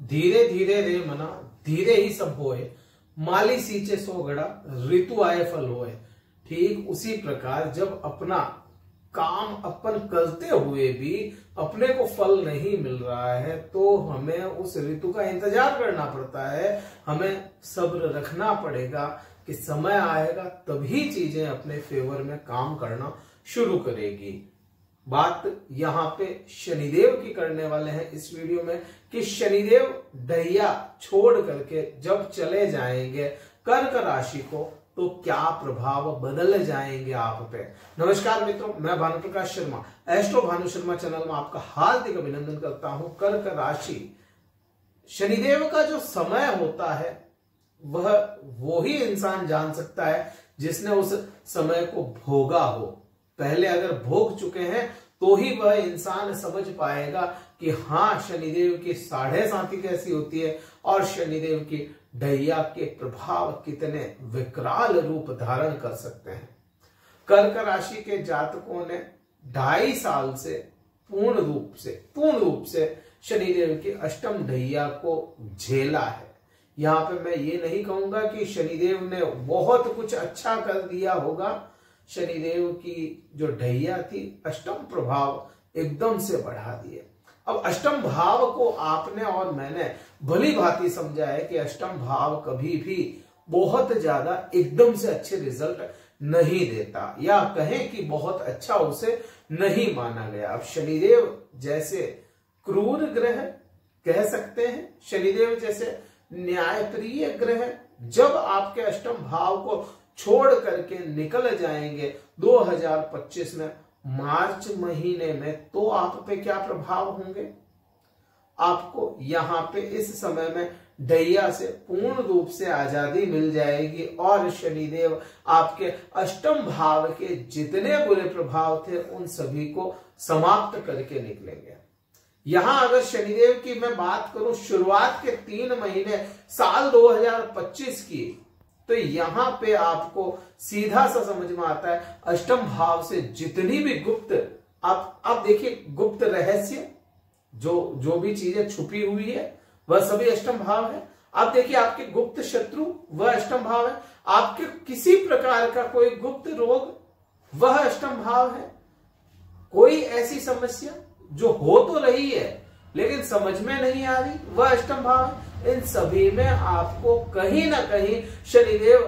धीरे धीरे रे मना धीरे ही सब होए, माली सींचे सो गड़ा ऋतु आए फल होए। ठीक उसी प्रकार जब अपना काम अपन करते हुए भी अपने को फल नहीं मिल रहा है तो हमें उस ऋतु का इंतजार करना पड़ता है। हमें सब्र रखना पड़ेगा कि समय आएगा तभी चीजें अपने फेवर में काम करना शुरू करेगी। बात यहाँ पे शनिदेव की करने वाले हैं इस वीडियो में कि शनिदेव ढैया छोड़ करके जब चले जाएंगे कर्क राशि को तो क्या प्रभाव बदल जाएंगे आप पे। नमस्कार मित्रों, मैं भानु प्रकाश शर्मा एस्ट्रो भानु शर्मा चैनल में आपका हार्दिक अभिनंदन करता हूं। कर्क राशि शनिदेव का जो समय होता है वह वो ही इंसान जान सकता है जिसने उस समय को भोगा हो। पहले अगर भोग चुके हैं तो ही वह इंसान समझ पाएगा कि हाँ शनिदेव की साढ़े साथी कैसी होती है और शनिदेव की ढैया के प्रभाव कितने विकराल रूप धारण कर सकते हैं। कर्क राशि के जातकों ने 2.5 साल से पूर्ण रूप से शनिदेव की अष्टम ढैया को झेला है। यहाँ पे मैं ये नहीं कहूंगा कि शनिदेव ने बहुत कुछ अच्छा कर दिया होगा। शनिदेव की जो ढैया थी अष्टम प्रभाव एकदम से बढ़ा दिए। अब अष्टम भाव को आपने और मैंने भली भांति समझा है कि अष्टम भाव कभी भी बहुत ज्यादा एकदम से अच्छे रिजल्ट नहीं देता, या कहें कि बहुत अच्छा उसे नहीं माना गया। अब शनिदेव जैसे क्रूर ग्रह कह सकते हैं, शनिदेव जैसे न्यायप्रिय ग्रह जब आपके अष्टम भाव को छोड़ करके निकल जाएंगे 2025 में मार्च महीने में, तो आप पे क्या प्रभाव होंगे। आपको यहाँ पे इस समय में ढैया से पूर्ण रूप से आजादी मिल जाएगी और शनिदेव आपके अष्टम भाव के जितने बुरे प्रभाव थे उन सभी को समाप्त करके निकलेंगे। यहां अगर शनिदेव की मैं बात करूं शुरुआत के 3 महीने साल 2025 की, तो यहां पे आपको सीधा सा समझ में आता है अष्टम भाव से जितनी भी गुप्त आप देखिए गुप्त रहस्य जो भी चीजें छुपी हुई है वह सभी अष्टम भाव है। आप देखिए आपके गुप्त शत्रु वह अष्टम भाव है, आपके किसी प्रकार का कोई गुप्त रोग वह अष्टम भाव है, कोई ऐसी समस्या जो हो तो रही है लेकिन समझ में नहीं आ रही वह अष्टम भाव है। इन सभी में आपको कहीं ना कहीं शनिदेव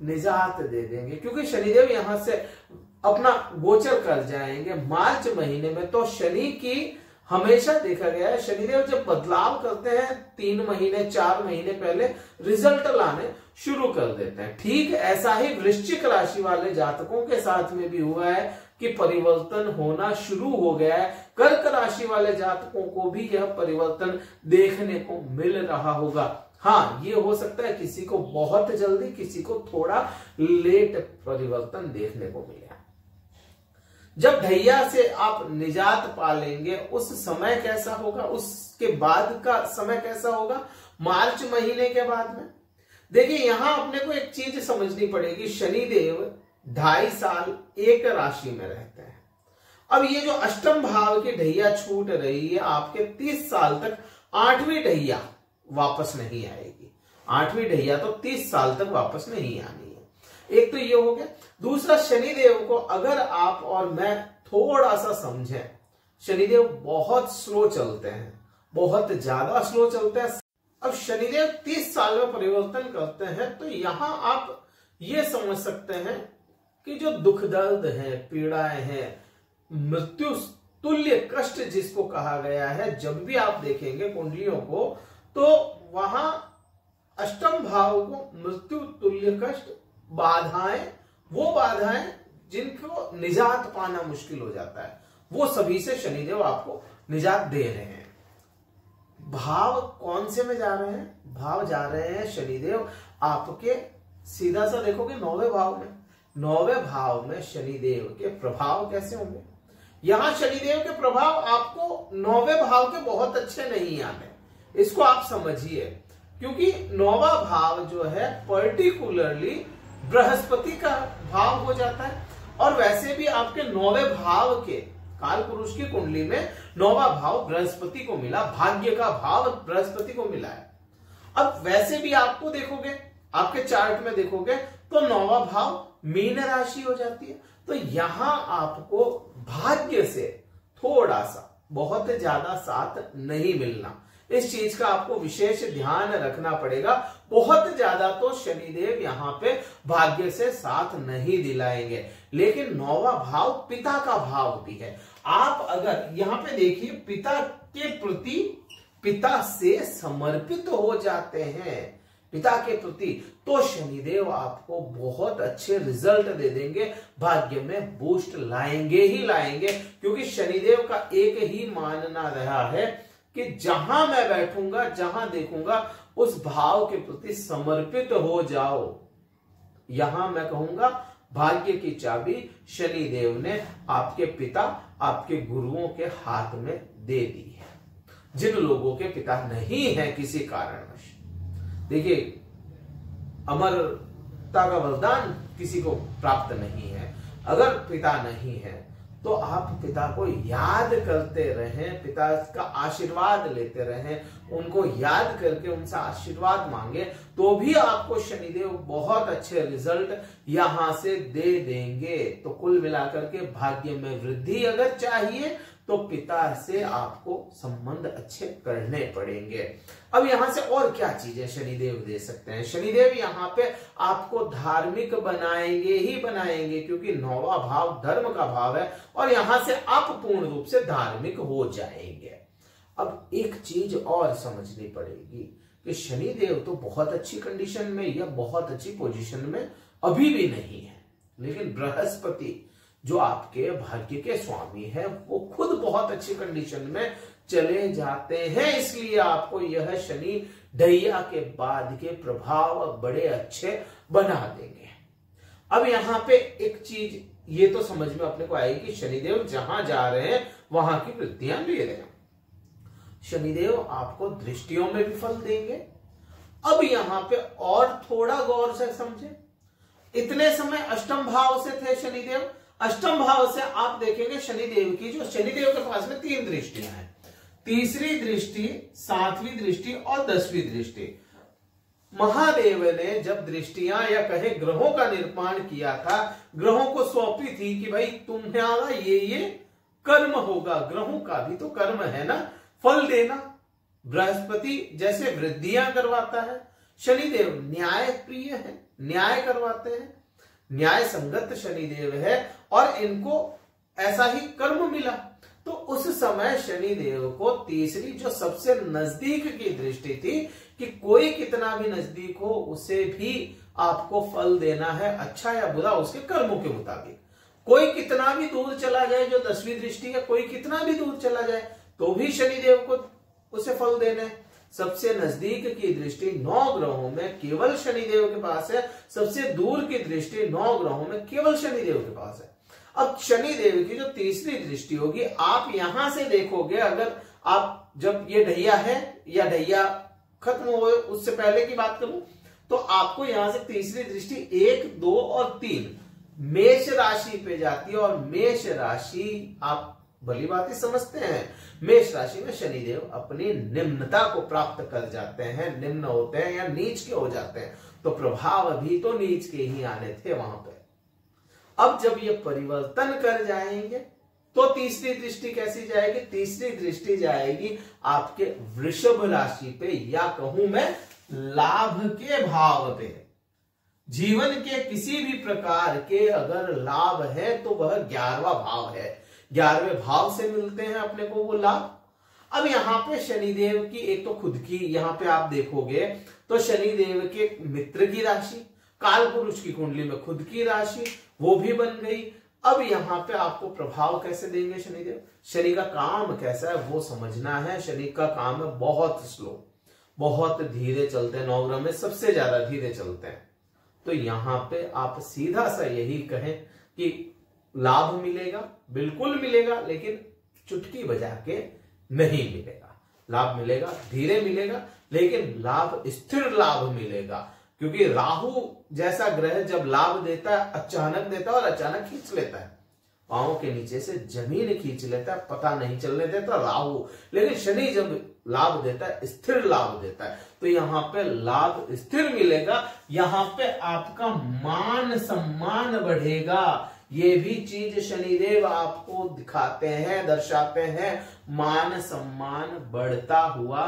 निजात दे देंगे क्योंकि शनिदेव यहां से अपना गोचर कर जाएंगे मार्च महीने में। तो शनि की हमेशा देखा गया है शनिदेव जब बदलाव करते हैं 3 महीने 4 महीने पहले रिजल्ट लाने शुरू कर देते हैं। ठीक ऐसा ही वृश्चिक राशि वाले जातकों के साथ में भी हुआ है कि परिवर्तन होना शुरू हो गया है। कर्क राशि वाले जातकों को भी यह परिवर्तन देखने को मिल रहा होगा। हाँ, ये हो सकता है किसी को बहुत जल्दी, किसी को थोड़ा लेट परिवर्तन देखने को मिले। जब ढैया से आप निजात पा लेंगे उस समय कैसा होगा, उसके बाद का समय कैसा होगा मार्च महीने के बाद में। देखिए यहां अपने को एक चीज समझनी पड़ेगी, शनिदेव 2.5 साल एक राशि में रहते हैं। अब ये जो अष्टम भाव की ढैया छूट रही है आपके 30 साल तक 8वीं ढैया वापस नहीं आएगी। 8वीं ढैया तो 30 साल तक वापस नहीं आनी है। एक तो ये हो गया। दूसरा, शनिदेव को अगर आप और मैं थोड़ा सा समझें, शनिदेव बहुत स्लो चलते हैं, बहुत ज्यादा स्लो चलते हैं। अब शनिदेव 30 साल में परिवर्तन करते हैं तो यहां आप ये समझ सकते हैं कि जो दुख दर्द है, पीड़ाएं हैं, मृत्यु तुल्य कष्ट जिसको कहा गया है, जब भी आप देखेंगे कुंडलियों को तो वहां अष्टम भाव को मृत्यु तुल्य कष्ट बाधाएं, वो बाधाएं जिनको निजात पाना मुश्किल हो जाता है, वो सभी से शनिदेव आपको निजात दे रहे हैं। भाव कौन से में जा रहे हैं, भाव जा रहे हैं शनिदेव आपके, सीधा सा देखोगे 9वें भाव में। 9वें भाव में शनिदेव के प्रभाव कैसे होंगे। यहां शनिदेव के प्रभाव आपको 9वें भाव के बहुत अच्छे नहीं आने, इसको आप समझिए, क्योंकि 9वां भाव जो है पर्टिकुलरली बृहस्पति का भाव हो जाता है और वैसे भी आपके 9वें भाव के काल पुरुष की कुंडली में 9वां भाव बृहस्पति को मिला, भाग्य का भाव बृहस्पति को मिला है। अब वैसे भी आपको देखोगे, आपके चार्ट में देखोगे तो 9वां भाव मीन राशि हो जाती है। तो यहां आपको भाग्य से थोड़ा सा, बहुत ज्यादा साथ नहीं मिलना, इस चीज का आपको विशेष ध्यान रखना पड़ेगा। बहुत ज्यादा तो शनिदेव यहाँ पे भाग्य से साथ नहीं दिलाएंगे, लेकिन 9वां भाव पिता का भाव भी है। आप अगर यहाँ पे देखिए पिता के प्रति, पिता से समर्पित हो जाते हैं पिता के प्रति, तो शनिदेव आपको बहुत अच्छे रिजल्ट दे देंगे, भाग्य में बूस्ट लाएंगे ही लाएंगे। क्योंकि शनिदेव का एक ही मानना रहा है कि जहां मैं बैठूंगा, जहां देखूंगा, उस भाव के प्रति समर्पित हो जाओ। यहां मैं कहूंगा भाग्य की चाबी शनिदेव ने आपके पिता, आपके गुरुओं के हाथ में दे दी है। जिन लोगों के पिता नहीं है किसी कारणवश, देखिए अमरता का वरदान किसी को प्राप्त नहीं है, अगर पिता नहीं है तो आप पिता को याद करते रहें, पिता का आशीर्वाद लेते रहें, उनको याद करके उनसे आशीर्वाद मांगे, तो भी आपको शनिदेव बहुत अच्छे रिजल्ट यहां से दे देंगे। तो कुल मिलाकर के भाग्य में वृद्धि अगर चाहिए तो पिता से आपको संबंध अच्छे करने पड़ेंगे। अब यहां से और क्या चीजें शनिदेव दे सकते हैं? शनिदेव यहाँ पे आपको धार्मिक बनाएंगे ही बनाएंगे, क्योंकि 9वां भाव धर्म का भाव है और यहां से आप पूर्ण रूप से धार्मिक हो जाएंगे। अब एक चीज और समझनी पड़ेगी कि शनिदेव तो बहुत अच्छी कंडीशन में या बहुत अच्छी पोजीशन में अभी भी नहीं है, लेकिन बृहस्पति जो आपके भाग्य के स्वामी है वो खुद बहुत अच्छी कंडीशन में चले जाते हैं। इसलिए आपको यह शनि ढैया के बाद के प्रभाव बड़े अच्छे बना देंगे। अब यहां पे एक चीज ये तो समझ में अपने को आएगी कि शनिदेव जहां जा रहे हैं वहां की वृत्तियां ले रहे हैं। शनिदेव आपको दृष्टियों में भी फल देंगे। अब यहां पे और थोड़ा गौर से समझे, इतने समय अष्टम भाव से थे शनिदेव, अष्टम भाव से आप देखेंगे शनिदेव की, जो शनिदेव के पास में 3 दृष्टियां हैं, तीसरी दृष्टि, 7वीं दृष्टि और 10वीं दृष्टि। महादेव ने जब दृष्टियां या कहे ग्रहों का निर्माण किया था, ग्रहों को सौंपी थी कि भाई तुम्हारा ये कर्म होगा, ग्रहों का भी तो कर्म है ना फल देना। बृहस्पति जैसे वृद्धियां करवाता है, शनिदेव न्याय प्रिय है, न्याय करवाते हैं, न्याय संगत शनिदेव है और इनको ऐसा ही कर्म मिला। तो उस समय शनिदेव को तीसरी जो सबसे नजदीक की दृष्टि थी कि कोई कितना भी नजदीक हो उसे भी आपको फल देना है, अच्छा या बुरा उसके कर्मों के मुताबिक। कोई कितना भी दूर चला जाए, जो 10वीं दृष्टि है, कोई कितना भी दूर चला जाए तो भी शनिदेव को उसे फल देना है। सबसे नजदीक की दृष्टि 9 ग्रहों में केवल शनिदेव के पास है, सबसे दूर की दृष्टि 9 ग्रहों में केवल शनिदेव के पास है। अब शनिदेव की जो तीसरी दृष्टि होगी, आप यहां से देखोगे, अगर आप जब ये ढैया है या ढैया खत्म हो उससे पहले की बात करूं तो आपको यहां से तीसरी दृष्टि 1, 2 और 3 मेष राशि पे जाती है। और मेष राशि आप भली बात ही समझते हैं, मेष राशि में शनिदेव अपनी निम्नता को प्राप्त कर जाते हैं, निम्न होते हैं या नीच के हो जाते हैं, तो प्रभाव भी तो नीच के ही आने थे वहां पे। अब जब ये परिवर्तन कर जाएंगे तो तीसरी दृष्टि कैसी जाएगी? तीसरी दृष्टि जाएगी आपके वृषभ राशि पे, या कहूं मैं लाभ के भाव पे। जीवन के किसी भी प्रकार के अगर लाभ है तो वह 11वां भाव है, 11वें भाव से मिलते हैं अपने को वो लाभ। अब यहां पे शनिदेव की एक तो खुद की, यहां पे आप देखोगे तो शनिदेव के मित्र की राशि, काल पुरुष की कुंडली में खुद की राशि, वो भी बन गई। अब यहां पे आपको प्रभाव कैसे देंगे शनिदेव? शनि का काम कैसा है वो समझना है। शनि का काम है बहुत स्लो, बहुत धीरे चलते हैं, 9 ग्रह में सबसे ज्यादा धीरे चलते हैं। तो यहां पे आप सीधा सा यही कहें कि लाभ मिलेगा, बिल्कुल मिलेगा, लेकिन चुटकी बजा के नहीं मिलेगा। लाभ मिलेगा, धीरे मिलेगा, लेकिन लाभ स्थिर लाभ मिलेगा। क्योंकि राहु जैसा ग्रह जब लाभ देता है अचानक देता है और अचानक खींच लेता है, पांव के नीचे से जमीन खींच लेता है, पता नहीं चलने देता राहु। लेकिन शनि जब लाभ देता है, स्थिर लाभ देता है, तो यहाँ पे लाभ स्थिर मिलेगा। यहाँ पे आपका मान सम्मान बढ़ेगा। ये भी चीज शनिदेव आपको दिखाते हैं, दर्शाते हैं। मान सम्मान बढ़ता हुआ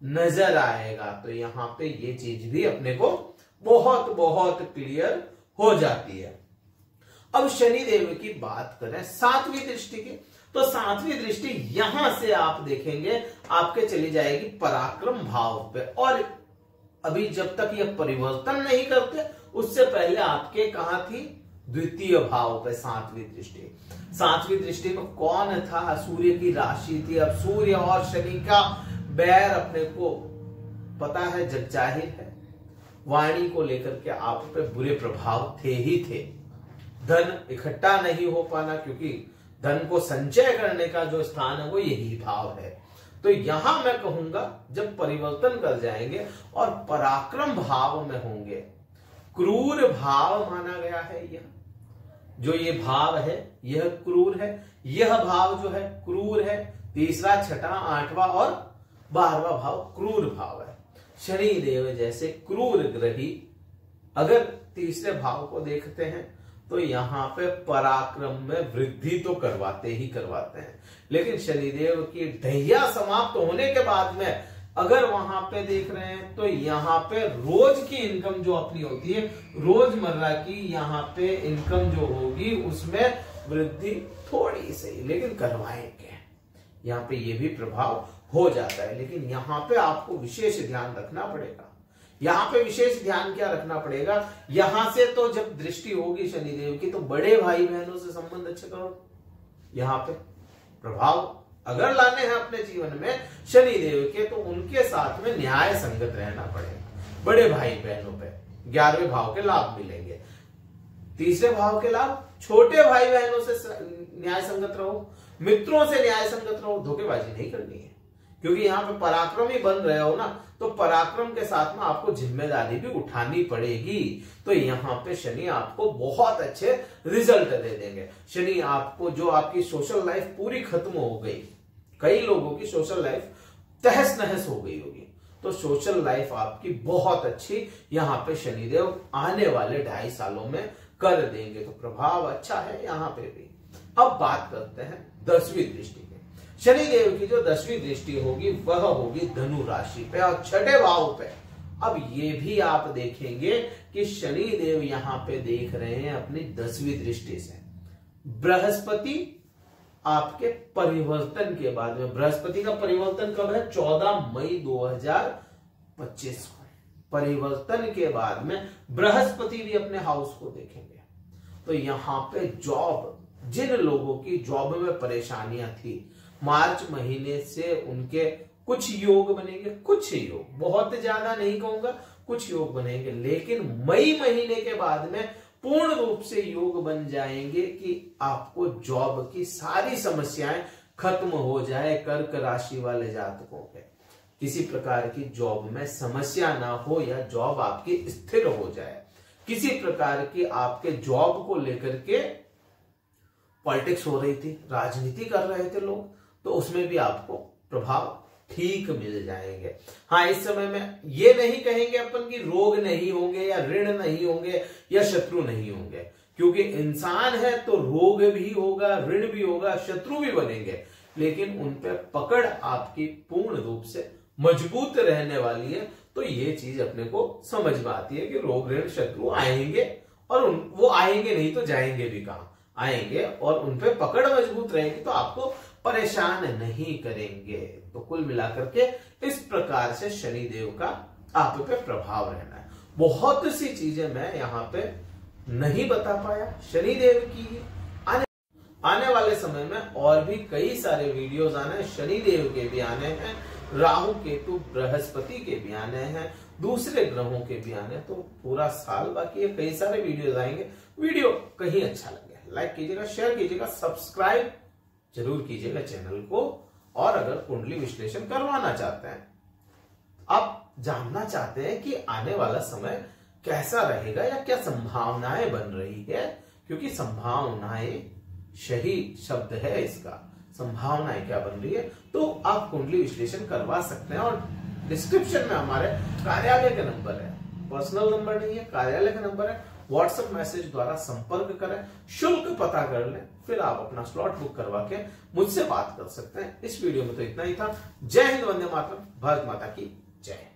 नजर आएगा। तो यहाँ पे ये चीज भी अपने को बहुत बहुत क्लियर हो जाती है। अब शनिदेव की बात करें सातवीं दृष्टि की, तो सातवीं दृष्टि यहां से आप देखेंगे आपके चली जाएगी पराक्रम भाव पे। और अभी जब तक ये परिवर्तन नहीं करते उससे पहले आपके कहां थी, द्वितीय भाव पे सातवीं दृष्टि। सातवीं दृष्टि में कौन था, सूर्य की राशि थी। अब सूर्य और शनि का बैर अपने को पता है, जग जाहिर है। वाणी को लेकर के आप पे बुरे प्रभाव थे ही थे। धन इकट्ठा नहीं हो पाना, क्योंकि धन को संचय करने का जो स्थान है वो यही भाव है। तो यहां मैं कहूंगा जब परिवर्तन कर जाएंगे और पराक्रम भाव में होंगे, क्रूर भाव माना गया है। यह जो ये भाव है यह क्रूर है, यह भाव जो है क्रूर है। तीसरा, छठा, आठवां और 12वां भाव क्रूर भाव है। शनि देव जैसे क्रूर ग्रही अगर तीसरे भाव को देखते हैं तो यहां पे पराक्रम में वृद्धि तो करवाते ही करवाते हैं। लेकिन शनिदेव की ढैया समाप्त होने के बाद में अगर वहां पे देख रहे हैं तो यहाँ पे रोज की इनकम जो अपनी होती है, रोजमर्रा की यहाँ पे इनकम जो होगी उसमें वृद्धि थोड़ी सही, लेकिन करवाएंगे। यहाँ पे ये भी प्रभाव हो जाता है। लेकिन यहाँ पे आपको विशेष ध्यान रखना पड़ेगा। यहाँ पे विशेष ध्यान क्या रखना पड़ेगा, यहां से तो जब दृष्टि होगी शनिदेव की तो बड़े भाई बहनों से संबंध अच्छे करो। यहाँ पे प्रभाव अगर लाने हैं अपने जीवन में शनिदेव के, तो उनके साथ में न्याय संगत रहना पड़ेगा। बड़े भाई बहनों पे 11वें भाव के लाभ मिलेंगे। तीसरे भाव के लाभ, छोटे भाई बहनों से न्याय संगत रहो, मित्रों से न्याय संगत रहो। धोखेबाजी नहीं करनी है, क्योंकि यहाँ पे पराक्रम ही बन रहे हो ना, तो पराक्रम के साथ में आपको जिम्मेदारी भी उठानी पड़ेगी। तो यहाँ पे शनि आपको बहुत अच्छे रिजल्ट दे देंगे। शनि आपको जो आपकी सोशल लाइफ पूरी खत्म हो गई, कई लोगों की सोशल लाइफ तहस नहस हो गई होगी, तो सोशल लाइफ आपकी बहुत अच्छी यहाँ पे शनिदेव आने वाले 2.5 सालों में कर देंगे। तो प्रभाव अच्छा है यहाँ पे भी। अब बात करते हैं 10वीं दृष्टि की। शनिदेव की जो 10वीं दृष्टि होगी वह होगी धनु राशि पे और 6ठे भाव पे। अब ये भी आप देखेंगे कि शनिदेव यहाँ पे देख रहे हैं अपनी 10वीं दृष्टि से। बृहस्पति आपके परिवर्तन के बाद में, बृहस्पति का परिवर्तन कब है, 14 मई 2025 को। परिवर्तन के बाद में बृहस्पति भी अपने हाउस को देखेंगे। तो यहाँ पे जॉब, जिन लोगों की जॉब में परेशानियां थी, मार्च महीने से उनके कुछ योग बनेंगे, कुछ योग, बहुत ज्यादा नहीं कहूंगा, कुछ योग बनेंगे। लेकिन मई महीने के बाद में पूर्ण रूप से योग बन जाएंगे कि आपको जॉब की सारी समस्याएं खत्म हो जाए। कर्क राशि वाले जातकों के किसी प्रकार की जॉब में समस्या ना हो या जॉब आपकी स्थिर हो जाए। किसी प्रकार की आपके जॉब को लेकर के पॉलिटिक्स हो रही थी, राजनीति कर रहे थे लोग, तो उसमें भी आपको प्रभाव ठीक मिल जाएंगे। हाँ, इस समय में ये नहीं कहेंगे अपन कि रोग नहीं होंगे या ऋण नहीं होंगे या शत्रु नहीं होंगे, क्योंकि इंसान है तो रोग भी होगा, ऋण भी होगा, शत्रु भी बनेंगे। लेकिन उन पे पकड़ आपकी पूर्ण रूप से मजबूत रहने वाली है। तो ये चीज अपने को समझ में आती है कि रोग ऋण शत्रु आएंगे और वो आएंगे नहीं तो जाएंगे भी कहां, आएंगे और उन पे पकड़ मजबूत रहेगी तो आपको परेशान नहीं करेंगे। तो कुल मिलाकर के इस प्रकार से शनिदेव का आप पे प्रभाव रहना है। बहुत सी चीजें मैं यहाँ पे नहीं बता पाया शनिदेव की। आने वाले समय में और भी कई सारे वीडियोस आने हैं, शनिदेव के भी आने हैं, राहु केतु बृहस्पति के भी आने हैं, दूसरे ग्रहों के भी आने हैं। तो पूरा साल बाकी है, कई सारे वीडियोस आएंगे। वीडियो कहीं अच्छा लगे लाइक कीजिएगा, शेयर कीजिएगा, सब्सक्राइब जरूर कीजिएगा चैनल को। और अगर कुंडली विश्लेषण करवाना चाहते हैं, आप जानना चाहते हैं कि आने वाला समय कैसा रहेगा या क्या संभावनाएं बन रही है, क्योंकि संभावनाएं सही शब्द है इसका, संभावनाएं क्या बन रही है, तो आप कुंडली विश्लेषण करवा सकते हैं। और डिस्क्रिप्शन में हमारे कार्यालय का नंबर है, पर्सनल नंबर नहीं है, कार्यालय का नंबर है, व्हाट्सएप मैसेज द्वारा संपर्क करें, शुल्क पता कर लें, फिर आप अपना स्लॉट बुक करवा के मुझसे बात कर सकते हैं। इस वीडियो में तो इतना ही था। जय हिंद, वंदे मातरम, भारत माता की जय।